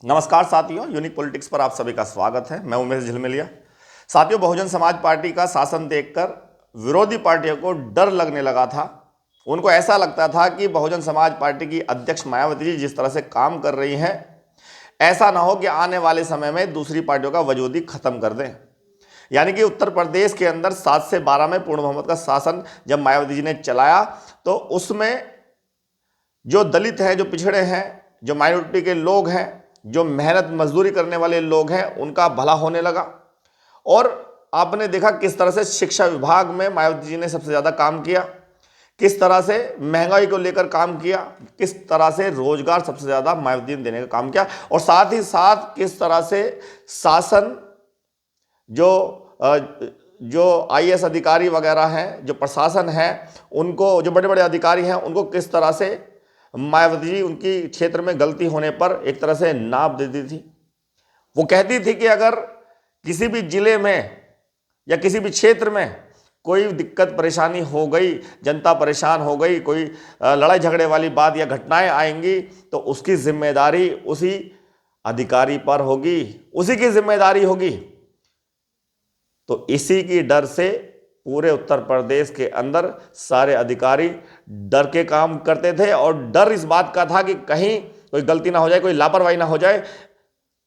नमस्कार साथियों, unique politics पर आप सभी का स्वागत है। मैं उमेश झिलमिलिया। साथियों, बहुजन समाज पार्टी का शासन देखकर विरोधी पार्टियों को डर लगने लगा था। उनको ऐसा लगता था कि बहुजन समाज पार्टी की अध्यक्ष मायावती जी जिस तरह से काम कर रही हैं, ऐसा ना हो कि आने वाले समय में दूसरी पार्टियों का वजूद ही खत्म कर दें। यानी कि उत्तर प्रदेश के अंदर 7 से 12 में पूर्ण बहुमत का शासन जब मायावती जी ने चलाया तो उसमें जो दलित हैं, जो पिछड़े हैं, जो माइनॉरिटी के लोग हैं, जो मेहनत मजदूरी करने वाले लोग हैं, उनका भला होने लगा। और आपने देखा किस तरह से शिक्षा विभाग में मायावती जी ने सबसे ज़्यादा काम किया, किस तरह से महंगाई को लेकर काम किया, किस तरह से रोजगार सबसे ज़्यादा मायावती ने देने का काम किया, और साथ ही साथ किस तरह से शासन जो आईएएस अधिकारी वगैरह हैं, जो प्रशासन है, उनको, जो बड़े बड़े अधिकारी हैं, उनको किस तरह से मायावती जी उनकी क्षेत्र में गलती होने पर एक तरह से नाप देती थी। वो कहती थी कि अगर किसी भी जिले में या किसी भी क्षेत्र में कोई दिक्कत परेशानी हो गई, जनता परेशान हो गई, कोई लड़ाई झगड़े वाली बात या घटनाएं आएंगी, तो उसकी जिम्मेदारी उसी अधिकारी पर होगी, उसी की जिम्मेदारी होगी। तो इसी की डर से पूरे उत्तर प्रदेश के अंदर सारे अधिकारी डर के काम करते थे, और डर इस बात का था कि कहीं कोई गलती ना हो जाए, कोई लापरवाही ना हो जाए।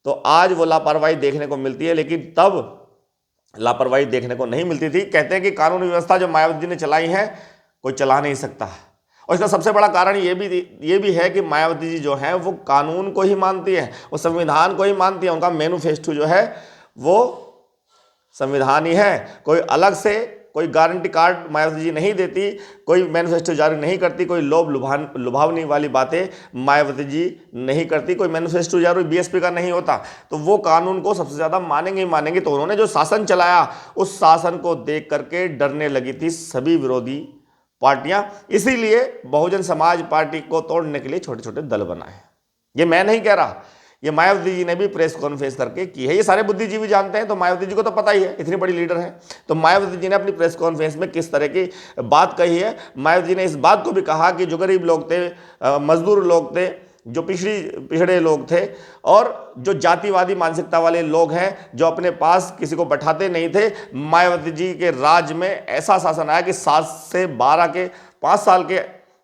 तो आज वो लापरवाही देखने को मिलती है, लेकिन तब लापरवाही देखने को नहीं मिलती थी। कहते हैं कि कानून व्यवस्था जो मायावती जी ने चलाई है, कोई चला नहीं सकता। और इसका सबसे बड़ा कारण ये भी है कि मायावती जी जो है वो कानून को ही मानती है, वो संविधान को ही मानती है। उनका मैनिफेस्टो जो है वो संविधान ही है। कोई अलग से कोई गारंटी कार्ड मायावती जी नहीं देती, कोई मैनिफेस्टो जारी नहीं करती, कोई लुभावनी वाली बातें मायावती जी नहीं करती, कोई मैनिफेस्टो जारी बीएसपी का नहीं होता। तो वो कानून को सबसे ज़्यादा मानेंगे ही मानेंगे। तो उन्होंने जो शासन चलाया, उस शासन को देख करके डरने लगी थी सभी विरोधी पार्टियां। इसीलिए बहुजन समाज पार्टी को तोड़ने के लिए छोटे छोटे दल बनाए। ये मैं नहीं कह रहा, ये मायावती जी ने भी प्रेस कॉन्फ्रेंस करके की है। ये सारे बुद्धिजीवी जानते हैं, तो मायावती जी को तो पता ही है, इतनी बड़ी लीडर है। तो मायावती जी ने अपनी प्रेस कॉन्फ्रेंस में किस तरह की बात कही है। मायावती जी ने इस बात को भी कहा कि जो गरीब लोग थे, मजदूर लोग थे, जो पिछड़े लोग थे, और जो जातिवादी मानसिकता वाले लोग हैं, जो अपने पास किसी को बैठाते नहीं थे, मायावती जी के राज में ऐसा शासन आया कि 7 से 12 के 5 साल के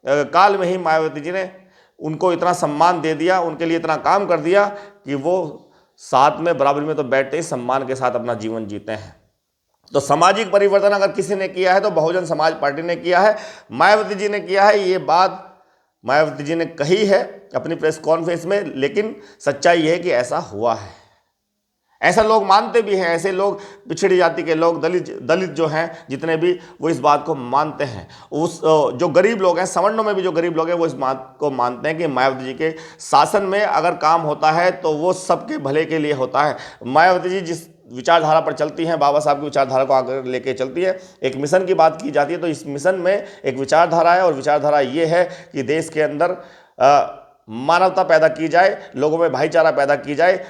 काल में ही मायावती जी ने उनको इतना सम्मान दे दिया, उनके लिए इतना काम कर दिया कि वो साथ में बराबरी में तो बैठते ही सम्मान के साथ अपना जीवन जीते हैं। तो सामाजिक परिवर्तन अगर किसी ने किया है तो बहुजन समाज पार्टी ने किया है, मायावती जी ने किया है। ये बात मायावती जी ने कही है अपनी प्रेस कॉन्फ्रेंस में, लेकिन सच्चाई ये है कि ऐसा हुआ है। ऐसा लोग मानते भी हैं, ऐसे लोग, पिछड़ी जाति के लोग, दलित जो हैं जितने भी, वो इस बात को मानते हैं। उस जो गरीब लोग हैं, सवर्णों में भी जो गरीब लोग हैं, वो इस बात को मानते हैं कि मायावती जी के शासन में अगर काम होता है तो वो सबके भले के लिए होता है। मायावती जी जिस विचारधारा पर चलती हैं, बाबा साहब की विचारधारा को आगे लेके चलती है। एक मिशन की बात की जाती है, तो इस मिशन में एक विचारधारा है, और विचारधारा ये है कि देश के अंदर मानवता पैदा की जाए, लोगों में भाईचारा पैदा की जाए।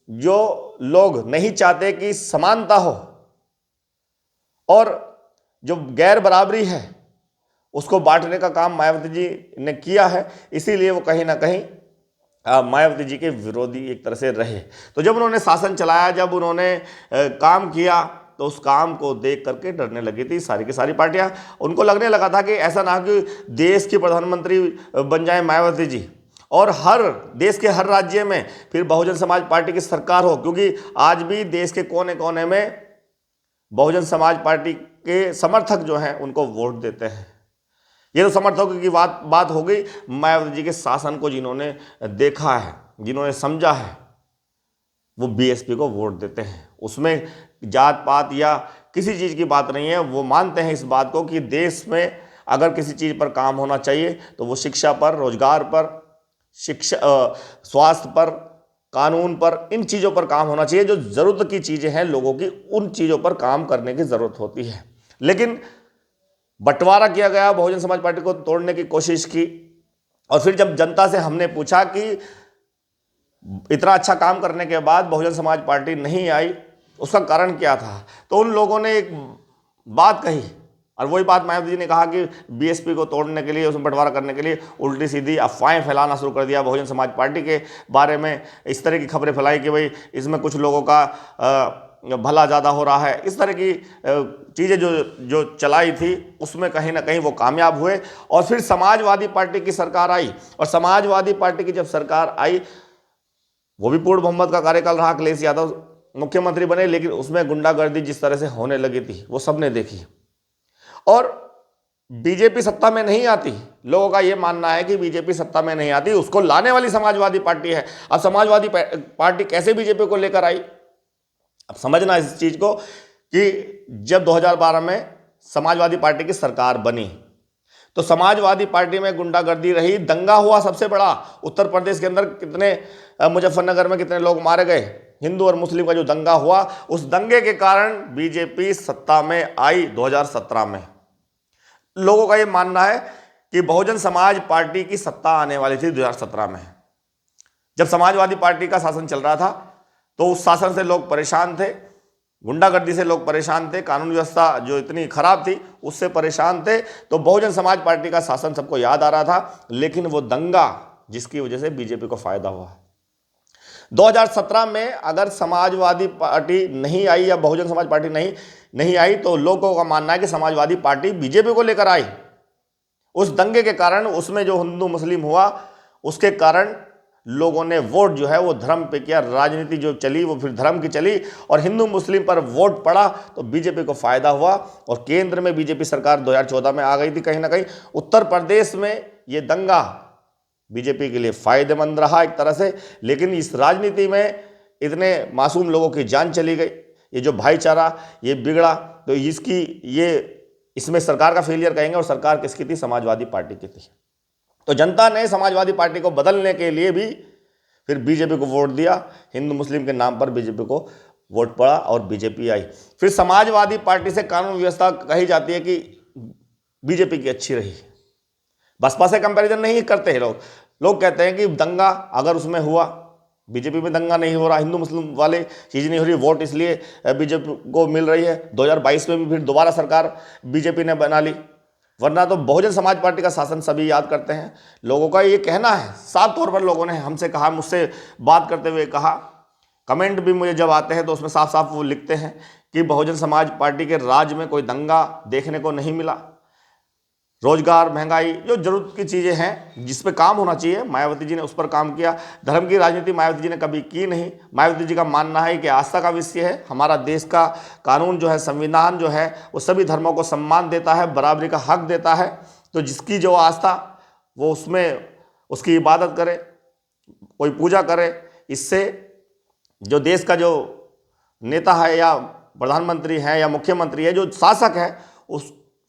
जो लोग नहीं चाहते कि समानता हो, और जो गैर बराबरी है, उसको बांटने का काम मायावती जी ने किया है। इसीलिए वो कहीं ना कहीं मायावती जी के विरोधी एक तरह से रहे। तो जब उन्होंने शासन चलाया, जब उन्होंने काम किया, तो उस काम को देख करके डरने लगी थी सारी की सारी पार्टियां। उनको लगने लगा था कि ऐसा ना कि देश की प्रधानमंत्री बन जाए मायावती जी, और हर देश के हर राज्य में फिर बहुजन समाज पार्टी की सरकार हो, क्योंकि आज भी देश के कोने कोने में बहुजन समाज पार्टी के समर्थक जो हैं उनको वोट देते हैं। ये तो समर्थकों की बात हो गई। मायावती जी के शासन को जिन्होंने देखा है, जिन्होंने समझा है, वो बीएसपी को वोट देते हैं। उसमें जात पात या किसी चीज़ की बात नहीं है। वो मानते हैं इस बात को कि देश में अगर किसी चीज़ पर काम होना चाहिए तो वो शिक्षा पर, रोजगार पर, स्वास्थ्य पर, कानून पर, इन चीज़ों पर काम होना चाहिए। जो ज़रूरत की चीज़ें हैं लोगों की, उन चीज़ों पर काम करने की ज़रूरत होती है। लेकिन बंटवारा किया गया, बहुजन समाज पार्टी को तोड़ने की कोशिश की, और फिर जब जनता से हमने पूछा कि इतना अच्छा काम करने के बाद बहुजन समाज पार्टी नहीं आई, उसका कारण क्या था, तो उन लोगों ने एक बात कही, और वही बात मायावती जी ने कहा कि बीएसपी को तोड़ने के लिए, उसमें बंटवारा करने के लिए उल्टी सीधी अफवाहें फैलाना शुरू कर दिया बहुजन समाज पार्टी के बारे में। इस तरह की खबरें फैलाई कि भाई इसमें कुछ लोगों का भला ज़्यादा हो रहा है। इस तरह की चीज़ें जो चलाई थी उसमें कहीं ना कहीं वो कामयाब हुए। और फिर समाजवादी पार्टी की सरकार आई, और समाजवादी पार्टी की जब सरकार आई, वो भी पूर्ण बहुमत का कार्यकाल रहा, अखिलेश यादव मुख्यमंत्री बने, लेकिन उसमें गुंडागर्दी जिस तरह से होने लगी थी वो सबने देखी। और बीजेपी सत्ता में नहीं आती, लोगों का यह मानना है कि बीजेपी सत्ता में नहीं आती, उसको लाने वाली समाजवादी पार्टी है। अब समाजवादी पार्टी कैसे बीजेपी को लेकर आई, अब समझना इस चीज को कि जब 2012 में समाजवादी पार्टी की सरकार बनी तो समाजवादी पार्टी में गुंडागर्दी रही, दंगा हुआ सबसे बड़ा उत्तर प्रदेश के अंदर, कितने मुजफ्फरनगर में कितने लोग मारे गए, हिंदू और मुस्लिम का जो दंगा हुआ, उस दंगे के कारण बीजेपी सत्ता में आई 2017 में। लोगों का यह मानना है कि बहुजन समाज पार्टी की सत्ता आने वाली थी 2017 में। जब समाजवादी पार्टी का शासन चल रहा था तो उस शासन से लोग परेशान थे, गुंडागर्दी से लोग परेशान थे, कानून व्यवस्था जो इतनी खराब थी उससे परेशान थे। तो बहुजन समाज पार्टी का शासन सबको याद आ रहा था, लेकिन वो दंगा जिसकी वजह से बीजेपी को फायदा हुआ। 2017 में अगर समाजवादी पार्टी नहीं आई या बहुजन समाज पार्टी नहीं आई तो लोगों का मानना है कि समाजवादी पार्टी बीजेपी को लेकर आई। उस दंगे के कारण, उसमें जो हिंदू मुस्लिम हुआ उसके कारण लोगों ने वोट जो है वो धर्म पे किया, राजनीति जो चली वो फिर धर्म की चली, और हिंदू मुस्लिम पर वोट पड़ा तो बीजेपी को फायदा हुआ। और केंद्र में बीजेपी सरकार 2014 में आ गई थी। कहीं ना कहीं उत्तर प्रदेश में ये दंगा बीजेपी के लिए फायदेमंद रहा एक तरह से, लेकिन इस राजनीति में इतने मासूम लोगों की जान चली गई, ये जो भाईचारा ये बिगड़ा, तो इसमें सरकार का फेलियर कहेंगे। और सरकार किसकी थी? समाजवादी पार्टी की थी। तो जनता ने समाजवादी पार्टी को बदलने के लिए भी फिर बीजेपी को वोट दिया, हिंदू मुस्लिम के नाम पर बीजेपी को वोट पड़ा और बीजेपी आई। फिर समाजवादी पार्टी से कानून व्यवस्था कही जाती है कि बीजेपी की अच्छी रही, बसपा से कंपैरिजन नहीं करते हैं लोग कहते हैं कि दंगा अगर उसमें हुआ, बीजेपी में दंगा नहीं हो रहा, हिंदू मुस्लिम वाले चीज़ नहीं हो रही, वोट इसलिए बीजेपी को मिल रही है। 2022 में भी फिर दोबारा सरकार बीजेपी ने बना ली, वरना तो बहुजन समाज पार्टी का शासन सभी याद करते हैं। लोगों का ये कहना है, साफ तौर पर लोगों ने हमसे कहा, मुझसे बात करते हुए कहा, कमेंट भी मुझे जब आते हैं तो उसमें साफ साफ वो लिखते हैं कि बहुजन समाज पार्टी के राज में कोई दंगा देखने को नहीं मिला। रोजगार, महंगाई, जो जरूरत की चीज़ें हैं जिस पे काम होना चाहिए, मायावती जी ने उस पर काम किया। धर्म की राजनीति मायावती जी ने कभी की नहीं। मायावती जी का मानना है कि आस्था का विषय है, हमारा देश का कानून जो है, संविधान जो है, वो सभी धर्मों को सम्मान देता है, बराबरी का हक देता है। तो जिसकी जो आस्था वो उसमें उसकी इबादत करे, कोई पूजा करे। इससे जो देश का जो नेता है या प्रधानमंत्री है या मुख्यमंत्री है, जो शासक है,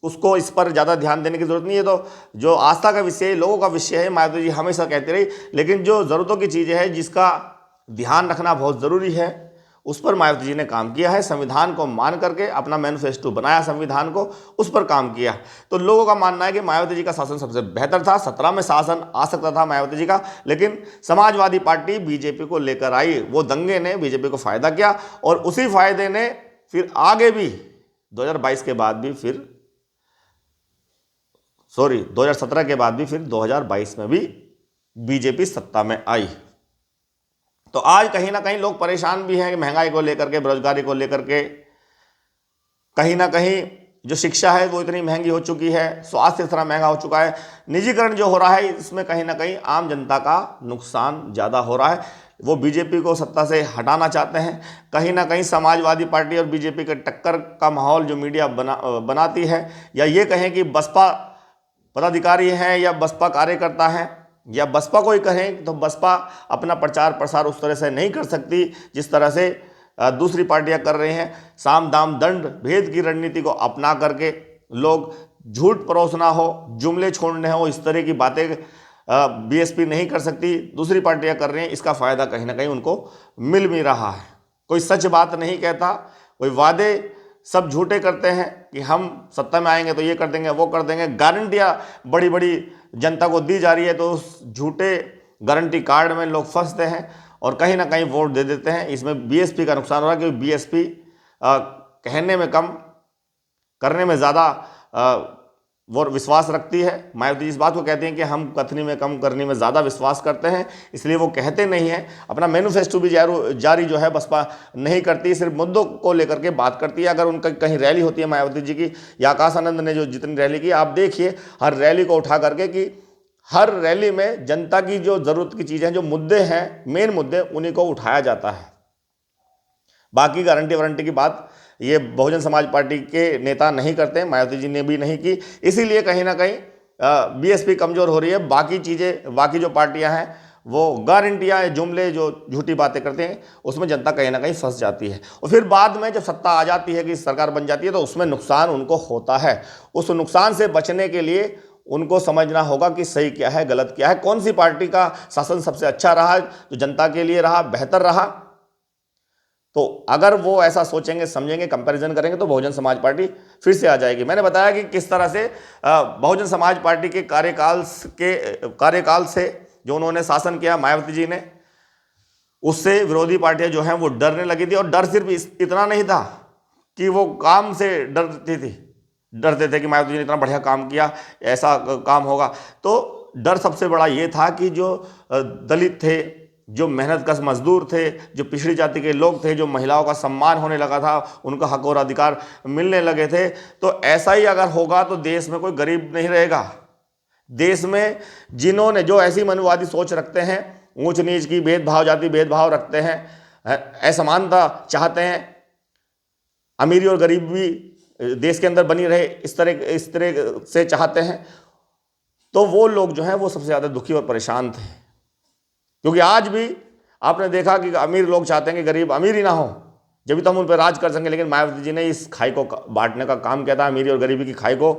उसको इस पर ज़्यादा ध्यान देने की जरूरत नहीं है। तो जो आस्था का विषय, लोगों का विषय है, मायावती जी हमेशा कहती रही। लेकिन जो ज़रूरतों की चीज़ें हैं जिसका ध्यान रखना बहुत ज़रूरी है, उस पर मायावती जी ने काम किया है। संविधान को मान करके अपना मैनिफेस्टो बनाया, संविधान को, उस पर काम किया। तो लोगों का मानना है कि मायावती जी का शासन सबसे बेहतर था। 17 में शासन आ सकता था मायावती जी का, लेकिन समाजवादी पार्टी बीजेपी को लेकर आई। वो दंगे ने बीजेपी को फायदा किया, और उसी फायदे ने फिर आगे भी 2022 के बाद भी फिर 2017 के बाद भी फिर 2022 में भी बीजेपी सत्ता में आई। तो आज कहीं ना कहीं लोग परेशान भी हैं कि महंगाई को लेकर के, बेरोजगारी को लेकर के, कहीं ना कहीं जो शिक्षा है वो इतनी महंगी हो चुकी है, स्वास्थ्य इतना महंगा हो चुका है, निजीकरण जो हो रहा है, इसमें कहीं ना कहीं आम जनता का नुकसान ज़्यादा हो रहा है। वो बीजेपी को सत्ता से हटाना चाहते हैं। कहीं ना कहीं समाजवादी पार्टी और बीजेपी के टक्कर का माहौल जो मीडिया बनाती है, या ये कहें कि बसपा पदाधिकारी हैं या बसपा कार्यकर्ता हैं या बसपा को ही कहें, तो बसपा अपना प्रचार प्रसार उस तरह से नहीं कर सकती जिस तरह से दूसरी पार्टियां कर रही हैं। साम दाम दंड भेद की रणनीति को अपना करके लोग झूठ परोसना हो, जुमले छोड़ने हो, इस तरह की बातें बीएसपी नहीं कर सकती, दूसरी पार्टियां कर रही हैं। इसका फायदा कहीं ना कहीं उनको मिल भी रहा है। कोई सच बात नहीं कहता, कोई वादे सब झूठे करते हैं कि हम सत्ता में आएंगे तो ये कर देंगे, वो कर देंगे। गारंटियाँ बड़ी बड़ी जनता को दी जा रही है, तो उस झूठे गारंटी कार्ड में लोग फंसते हैं और कहीं ना कहीं वोट दे देते हैं। इसमें बीएसपी का नुकसान हो रहा है, क्योंकि बीएसपी कहने में कम, करने में ज़्यादा वो विश्वास रखती है। मायावती जी इस बात को कहती हैं कि हम कथनी में कम करनी में ज़्यादा विश्वास करते हैं, इसलिए वो कहते नहीं हैं। अपना मैनिफेस्टो भी जारी जो है बसपा नहीं करती, सिर्फ मुद्दों को लेकर के बात करती है। अगर उनका कहीं रैली होती है मायावती जी की या आकाश आनंद ने जो जितनी रैली की, आप देखिए हर रैली को उठा करके कि हर रैली में जनता की जो ज़रूरत की चीज़ें, जो मुद्दे हैं, मेन मुद्दे, उन्हीं को उठाया जाता है। बाकी गारंटी वारंटी की बात ये बहुजन समाज पार्टी के नेता नहीं करते, मायावती जी ने भी नहीं की। इसीलिए कहीं ना कहीं बीएसपी कमज़ोर हो रही है। बाकी चीज़ें, बाकी जो पार्टियां हैं वो गारंटियाँ, जुमले, जो झूठी बातें करते हैं, उसमें जनता कहीं ना कहीं फंस जाती है। और फिर बाद में जब सत्ता आ जाती है कि सरकार बन जाती है, तो उसमें नुकसान उनको होता है। उस नुकसान से बचने के लिए उनको समझना होगा कि सही क्या है, गलत क्या है, कौन सी पार्टी का शासन सबसे अच्छा रहा, जो जनता के लिए रहा, बेहतर रहा। तो अगर वो ऐसा सोचेंगे, समझेंगे, कंपैरिजन करेंगे, तो बहुजन समाज पार्टी फिर से आ जाएगी। मैंने बताया कि किस तरह से बहुजन समाज पार्टी के कार्यकाल से जो उन्होंने शासन किया मायावती जी ने, उससे विरोधी पार्टियां जो हैं वो डरने लगी थी। और डर सिर्फ इतना नहीं था कि वो काम से डरते थे कि मायावती जी ने इतना बढ़िया काम किया, ऐसा काम होगा। तो डर सबसे बड़ा ये था कि जो दलित थे, जो मेहनतकश मजदूर थे, जो पिछड़ी जाति के लोग थे, जो महिलाओं का सम्मान होने लगा था, उनका हक और अधिकार मिलने लगे थे, तो ऐसा ही अगर होगा तो देश में कोई गरीब नहीं रहेगा। देश में जिन्होंने, जो ऐसी मनुवादी सोच रखते हैं, ऊंच नीच की, भेदभाव, जाति भेदभाव रखते हैं, असमानता चाहते हैं, अमीरी और गरीबी देश के अंदर बनी रहे, इस तरह से चाहते हैं, तो वो लोग जो हैं वो सबसे ज़्यादा दुखी और परेशान थे। क्योंकि आज भी आपने देखा कि अमीर लोग चाहते हैं कि गरीब अमीर ही ना हो, जब भी तो हम उन पर राज कर सकेंगे। लेकिन मायावती जी ने इस खाई को बांटने का काम किया था, अमीरी और गरीबी की खाई को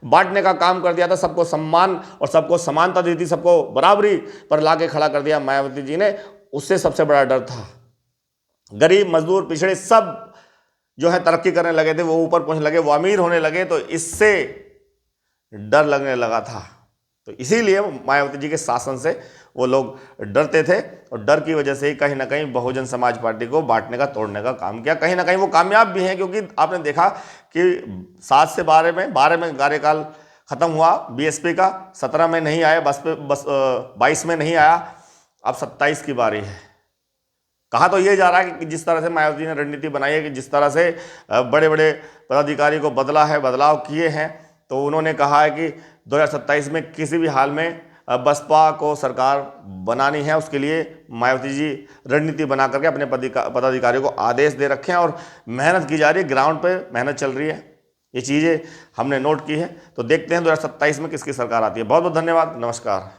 बांटने का काम कर दिया था। सबको सम्मान और सबको समानता दी थी, सबको बराबरी पर लाके खड़ा कर दिया मायावती जी ने। उससे सबसे बड़ा डर था। गरीब, मजदूर, पिछड़े सब जो है तरक्की करने लगे थे, वो ऊपर पहुंचने लगे, वो अमीर होने लगे, तो इससे डर लगने लगा था। तो इसीलिए मायावती जी के शासन से वो लोग डरते थे, और डर की वजह से ही कहीं ना कहीं बहुजन समाज पार्टी को बांटने का, तोड़ने का काम किया। कहीं ना कहीं वो कामयाब भी हैं, क्योंकि आपने देखा कि 7 से 12 में कार्यकाल खत्म हुआ बीएसपी का, 17 में नहीं आया, बस 22 में नहीं आया, अब 27 की बारी है। कहा तो ये जा रहा है कि जिस तरह से मायावती जी ने रणनीति बनाई है, कि जिस तरह से बड़े बड़े पदाधिकारी को बदला है, बदलाव किए हैं, तो उन्होंने कहा है कि 2027 में किसी भी हाल में बसपा को सरकार बनानी है, उसके लिए मायावती जी रणनीति बना करके अपने पदाधिकारियों को आदेश दे रखे हैं, और मेहनत की जा रही है, ग्राउंड पे मेहनत चल रही है। ये चीज़ें हमने नोट की है। तो देखते हैं 2027 में किसकी सरकार आती है। बहुत बहुत धन्यवाद, नमस्कार।